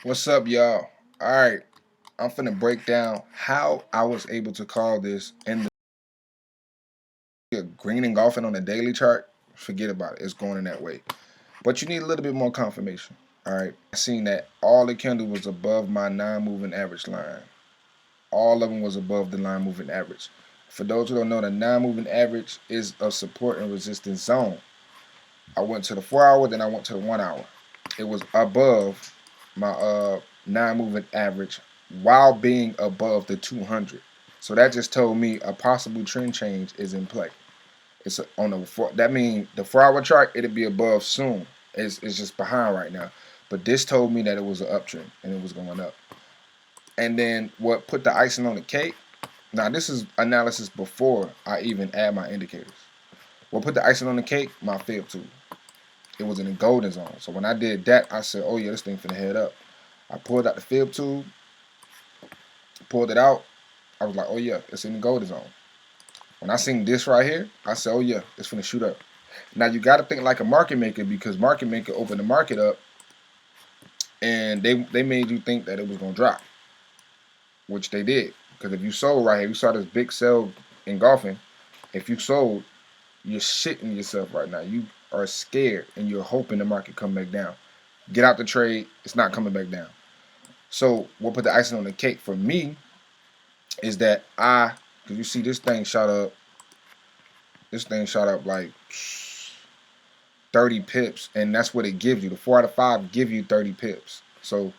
What's up, y'all? All right, I'm finna break down how I was able to call this in the green engulfing on the daily chart. Forget about it. It's going in that way. But you need a little bit more confirmation. All right. I seen that all the candle was above my non-moving average line. All of them was above the line moving average. For those who don't know, the non-moving average is a support and resistance zone. I went to the 4 hour, then I went to the 1 hour. It was above my non-moving average while being above the 200. So that just told me a possible trend change is in play. It's on the four, that means the 4 hour chart it'll be above soon. It's just behind right now. But this told me that it was an uptrend and it was going up. And then what put the icing on the cake? Now this is analysis before I even add my indicators. What put the icing on the cake? My fib tool. It was in the golden zone. So when I did that, I said, oh yeah, this thing finna head up. I pulled out the fib tool, pulled it out. I was like, oh yeah, it's in the golden zone. When I seen this right here, I said, oh yeah, it's finna shoot up. Now you gotta think like a market maker because market maker opened the market up and they made you think that it was gonna drop, which they did. Because if you sold right here, you saw this big sell engulfing. If you sold, you're shitting yourself right now. You are scared and you're hoping the market come back down. Get out the trade, it's not coming back down. So what put the icing on the cake for me is that because you see this thing shot up like 30 pips, and that's what it gives you. The 4 out of 5 give you 30 pips. So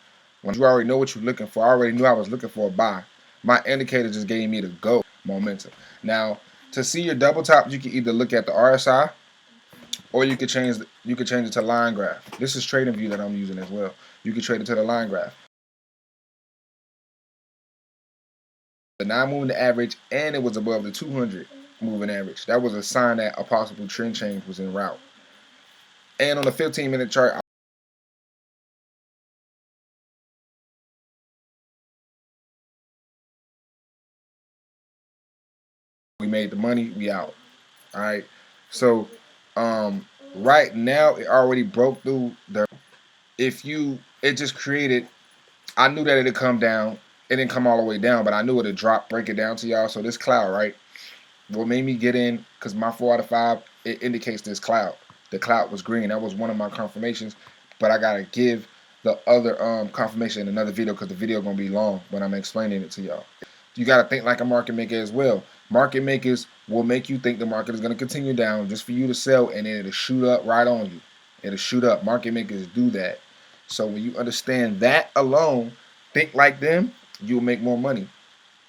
when you already know what you're looking for, I already knew I was looking for a buy. My indicator just gave me the go momentum. Now to see your double top, you can either look at the RSI or you could change it to line graph. This is trading view that I'm using as well. You can trade it to the line graph. The non-moving average, and it was above the 200 moving average. That was a sign that a possible trend change was en route. And on the 15-minute chart, we made the money. We out. All right. So right now it already broke through the. It just created. I knew that it'd come down. It didn't come all the way down, but I knew it'd drop. Break it down to y'all. So this cloud, right? What made me get in, because my 4 out of 5, it indicates this cloud. The cloud was green. That was one of my confirmations. But I gotta give the other confirmation in another video because the video gonna be long when I'm explaining it to y'all. You gotta think like a market maker as well. Market makers will make you think the market is gonna continue down just for you to sell, and then it'll shoot up right on you. It'll shoot up. Market makers do that. So when you understand that alone, think like them, you'll make more money.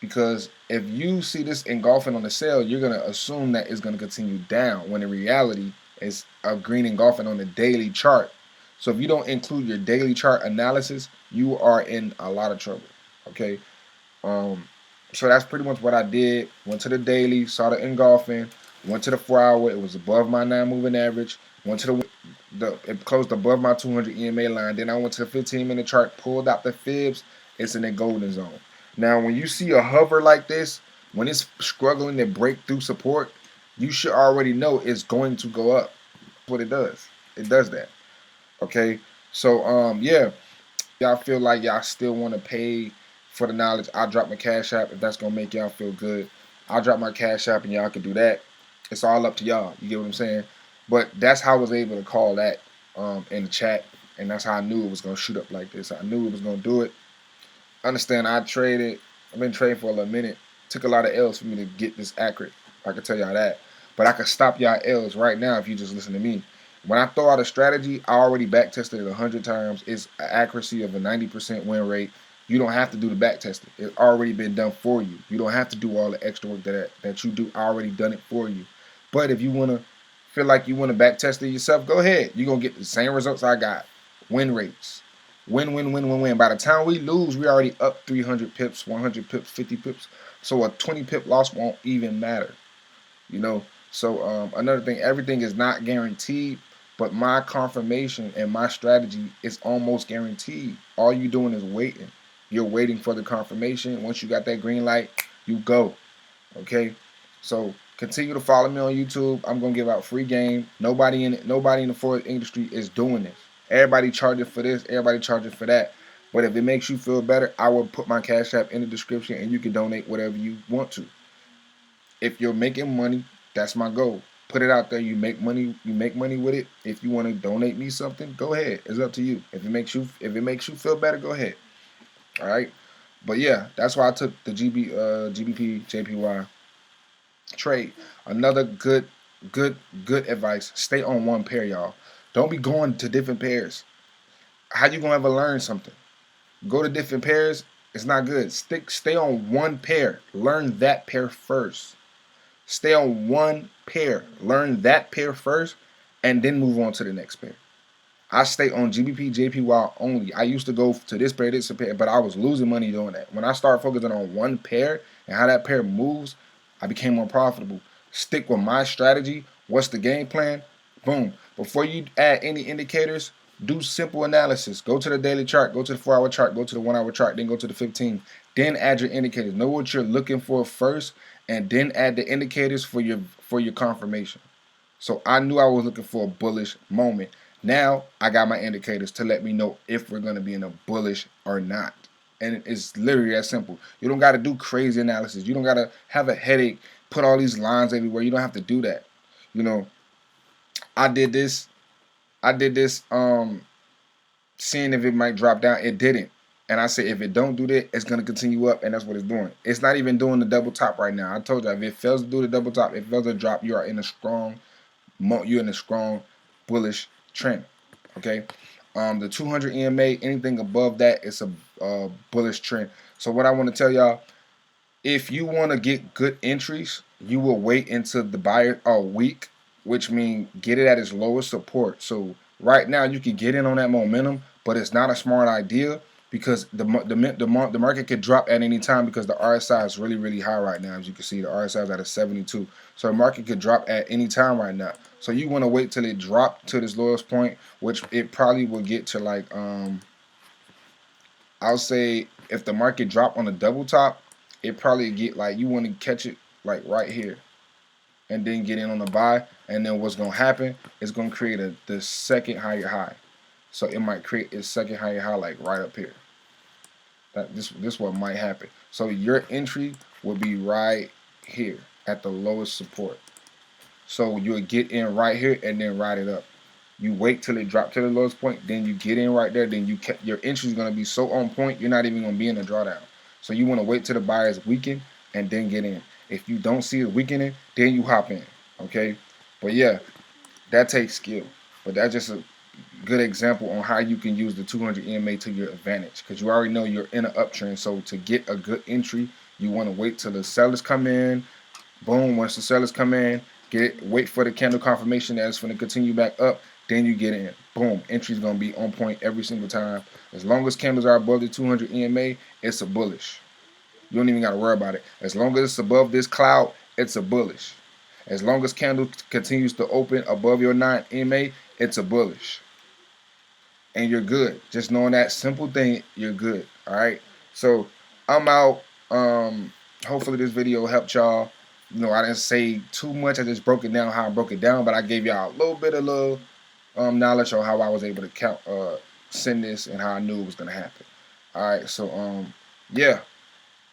Because if you see this engulfing on the sell, you're going to assume that it's going to continue down when in reality it's a green engulfing on the daily chart. So if you don't include your daily chart analysis, you are in a lot of trouble. Okay. So that's pretty much what I did. Went to the daily, saw the engulfing, went to the 4 hour. It was above my non-moving average. Went to it closed above my 200 EMA line. Then I went to the 15-minute chart, pulled out the fibs. It's in the golden zone. Now, when you see a hover like this, when it's struggling to break through support, you should already know it's going to go up. That's what it does. It does that. Okay. So yeah, y'all feel like y'all still want to pay for the knowledge, I'll drop my cash app if that's gonna make y'all feel good. I'll drop my cash app and y'all can do that. It's all up to y'all. You get what I'm saying? But that's how I was able to call that in the chat, and that's how I knew it was gonna shoot up like this. I knew it was gonna do it. Understand? I traded. I've been trading for a little minute. Took a lot of L's for me to get this accurate. I can tell y'all that. But I can stop y'all L's right now if you just listen to me. When I throw out a strategy, I already back tested it 100 times. It's an accuracy of a 90% win rate. You don't have to do the back testing. It's already been done for you. You don't have to do all the extra work that you do. I already done it for you. But if you want to feel like you want to back test it yourself, go ahead. You're going to get the same results I got. Win rates. Win, win, win, win, win. By the time we lose, we already up 300 pips, 100 pips, 50 pips. So a 20 pip loss won't even matter. You know? So another thing, everything is not guaranteed. But my confirmation and my strategy is almost guaranteed. All you're doing is waiting. You're waiting for the confirmation. Once you got that green light, you go. Okay? So continue to follow me on YouTube. I'm gonna give out free game. Nobody in the forex industry is doing this. Everybody charging for this, everybody charging for that. But if it makes you feel better, I will put my Cash App in the description and you can donate whatever you want to. If you're making money, that's my goal. Put it out there. You make money with it. If you want to donate me something, go ahead. It's up to you. If it makes you feel better, go ahead. All right. But yeah, that's why I took the GBPJPY trade. Another good advice. Stay on one pair, y'all. Don't be going to different pairs. How you gonna ever learn something? Go to different pairs. It's not good. Stay on one pair. Learn that pair first. Stay on one pair. Learn that pair first, and then move on to the next pair. I stay on GBPJPY only. I used to go to this pair, but I was losing money doing that. When I started focusing on one pair and how that pair moves, I became more profitable. Stick with my strategy. What's the game plan? Boom. Before you add any indicators, do simple analysis. Go to the daily chart, go to the 4-hour chart, go to the 1-hour chart, then go to the 15. Then add your indicators. Know what you're looking for first, and then add the indicators for your confirmation. So I knew I was looking for a bullish moment. Now I got my indicators to let me know if we're going to be in a bullish or not. And it's literally that simple. You don't got to do crazy analysis. You don't got to have a headache, put all these lines everywhere. You don't have to do that. You know, I did this. Seeing if it might drop down. It didn't. And I said, if it don't do that, it's going to continue up, and that's what it's doing. It's not even doing the double top right now. I told you, if it fails to do the double top, if it fails to drop, you are in a strong bullish trend. Okay, the 200 EMA, anything above that, it's a bullish trend. So what I want to tell y'all, if you want to get good entries, you will wait until the buyer week, which means get it at its lowest support. So right now you can get in on that momentum, but it's not a smart idea because the market could drop at any time because the RSI is really high right now. As you can see, the RSI is at a 72. So the market could drop at any time right now. So you want to wait till it drop to this lowest point, which it probably will get to like I'll say if the market drop on the double top, it probably get like you want to catch it like right here and then get in on the buy, and then what's gonna happen is gonna create the second higher high. So it might create its second higher high like right up here. This what might happen. So your entry will be right here at the lowest support. So you'll get in right here and then ride it up. You wait till it drops to the lowest point, then you get in right there. Then your entry is gonna be so on point, you're not even gonna be in a drawdown. So you want to wait till the buyers weaken and then get in. If you don't see it weakening, then you hop in. Okay, but yeah, that takes skill. But that's just a good example on how you can use the 200 EMA to your advantage because you already know you're in an uptrend. So to get a good entry, you want to wait till the sellers come in. Boom, once the sellers come in, wait for the candle confirmation that it's going to continue back up, then you get in. Boom, entry's going to be on point every single time. As long as candles are above the 200 EMA, it's a bullish. You don't even got to worry about it. As long as it's above this cloud, it's a bullish. As long as candle continues to open above your 9 EMA, it's a bullish. And you're good. Just knowing that simple thing, you're good. All right. So I'm out. Hopefully this video helped y'all. You know, I didn't say too much. I just broke it down how I broke it down, but I gave y'all a little bit of knowledge on how I was able to send this and how I knew it was gonna happen. All right. So yeah.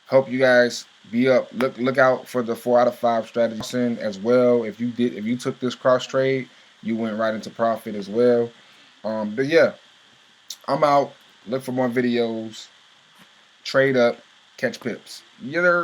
Hope you guys be up. Look out for the 4 out of 5 strategy as well. If you took this cross trade, you went right into profit as well. But yeah, I'm out. Look for more videos. Trade up. Catch pips. Yeah.